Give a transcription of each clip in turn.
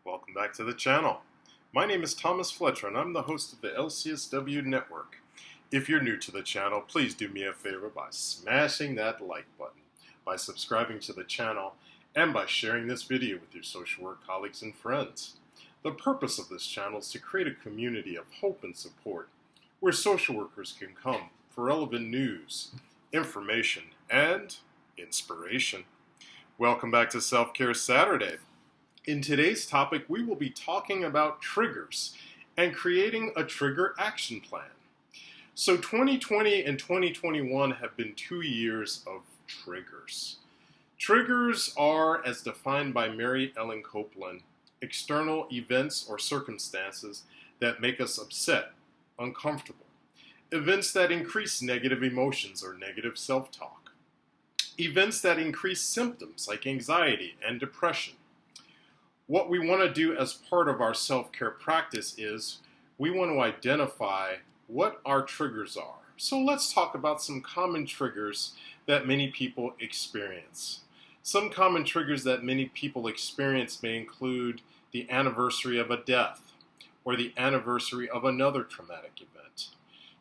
Welcome back to the channel. My name is Thomas Fletcher and I'm the host of the LCSW network. If you're new to the channel, please do me a favor by smashing that like button, by subscribing to the channel, and by sharing this video with your social work colleagues and friends. The purpose of this channel is to create a community of hope and support where social workers can come for relevant news, information, and inspiration. Welcome back to Self-Care Saturday. In today's topic, we will be talking about triggers and creating a trigger action plan. So 2020 and 2021 have been 2 years of triggers. Triggers are, as defined by Mary Ellen Copeland, external events or circumstances that make us upset, uncomfortable, events that increase negative emotions or negative self-talk, events that increase symptoms like anxiety and depression. What we want to do as part of our self-care practice is we want to identify what our triggers are. So let's talk about some common triggers that many people experience. Some common triggers that many people experience may include the anniversary of a death or the anniversary of another traumatic event.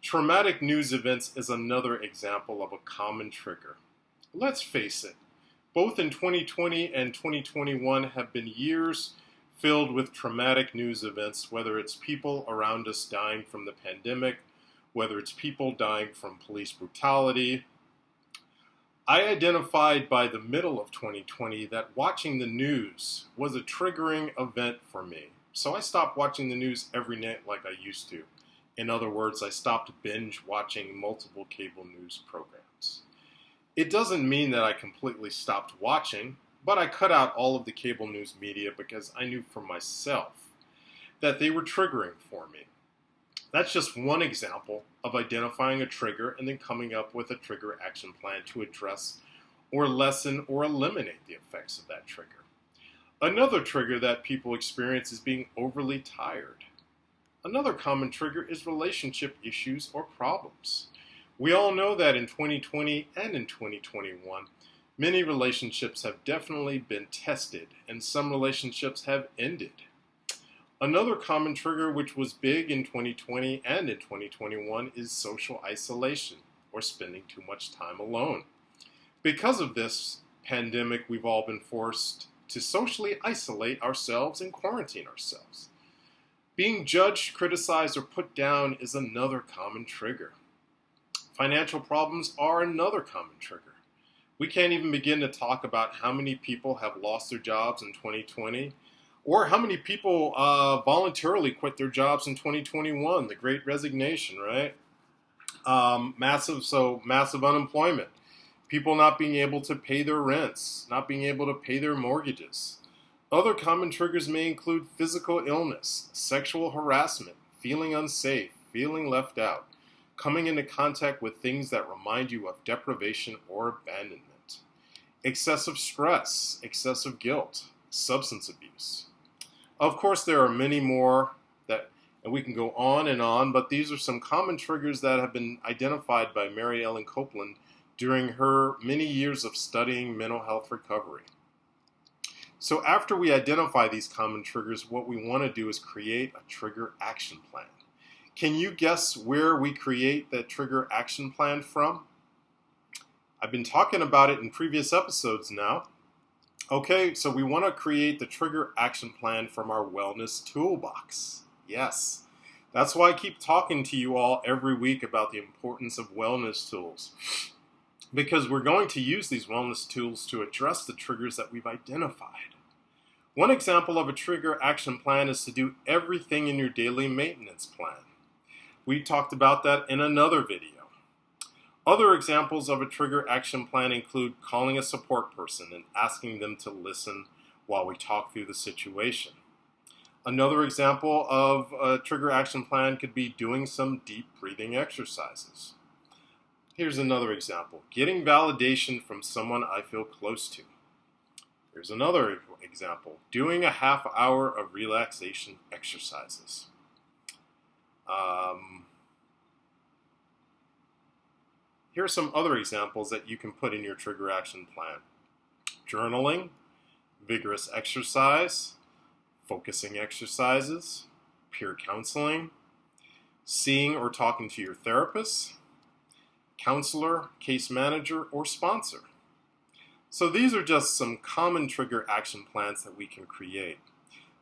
Traumatic news events is another example of a common trigger. Let's face it. Both in 2020 and 2021 have been years filled with traumatic news events, whether it's people around us dying from the pandemic, whether it's people dying from police brutality. I identified by the middle of 2020 that watching the news was a triggering event for me. So I stopped watching the news every night like I used to. In other words, I stopped binge watching multiple cable news programs. It doesn't mean that I completely stopped watching, but I cut out all of the cable news media because I knew for myself that they were triggering for me. That's just one example of identifying a trigger and then coming up with a trigger action plan to address or lessen or eliminate the effects of that trigger. Another trigger that people experience is being overly tired. Another common trigger is relationship issues or problems. We all know that in 2020 and in 2021, many relationships have definitely been tested and some relationships have ended. Another common trigger which was big in 2020 and in 2021 is social isolation or spending too much time alone. Because of this pandemic, we've all been forced to socially isolate ourselves and quarantine ourselves. Being judged, criticized, or put down is another common trigger. Financial problems are another common trigger. We can't even begin to talk about how many people have lost their jobs in 2020 or how many people voluntarily quit their jobs in 2021, the Great Resignation, right? Massive unemployment, people not being able to pay their rents, not being able to pay their mortgages. Other common triggers may include physical illness, sexual harassment, feeling unsafe, feeling left out, coming into contact with things that remind you of deprivation or abandonment, excessive stress, excessive guilt, substance abuse. Of course, there are many more and we can go on, but these are some common triggers that have been identified by Mary Ellen Copeland during her many years of studying mental health recovery. So after we identify these common triggers, what we want to do is create a trigger action plan. Can you guess where we create that trigger action plan from? I've been talking about it in previous episodes now. Okay, so we want to create the trigger action plan from our wellness toolbox. Yes, that's why I keep talking to you all every week about the importance of wellness tools. Because we're going to use these wellness tools to address the triggers that we've identified. One example of a trigger action plan is to do everything in your daily maintenance plan. We talked about that in another video. Other examples of a trigger action plan include calling a support person and asking them to listen while we talk through the situation. Another example of a trigger action plan could be doing some deep breathing exercises. Here's another example, getting validation from someone I feel close to. Here's another example, doing a half hour of relaxation exercises. Here are some other examples that you can put in your trigger action plan. Journaling, vigorous exercise, focusing exercises, peer counseling, seeing or talking to your therapist, counselor, case manager, or sponsor. So these are just some common trigger action plans that we can create.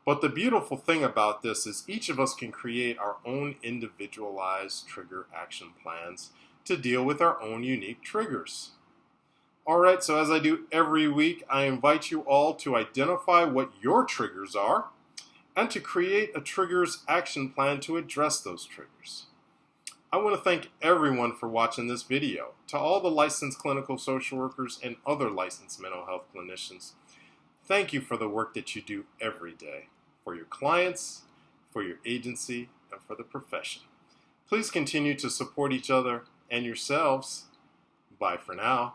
But the beautiful thing about this is each of us can create our own individualized trigger action plans to deal with our own unique triggers. Alright, so as I do every week, I invite you all to identify what your triggers are and to create a triggers action plan to address those triggers. I want to thank everyone for watching this video. To all the licensed clinical social workers and other licensed mental health clinicians, thank you for the work that you do every day, for your clients, for your agency, and for the profession. Please continue to support each other and yourselves. Bye for now.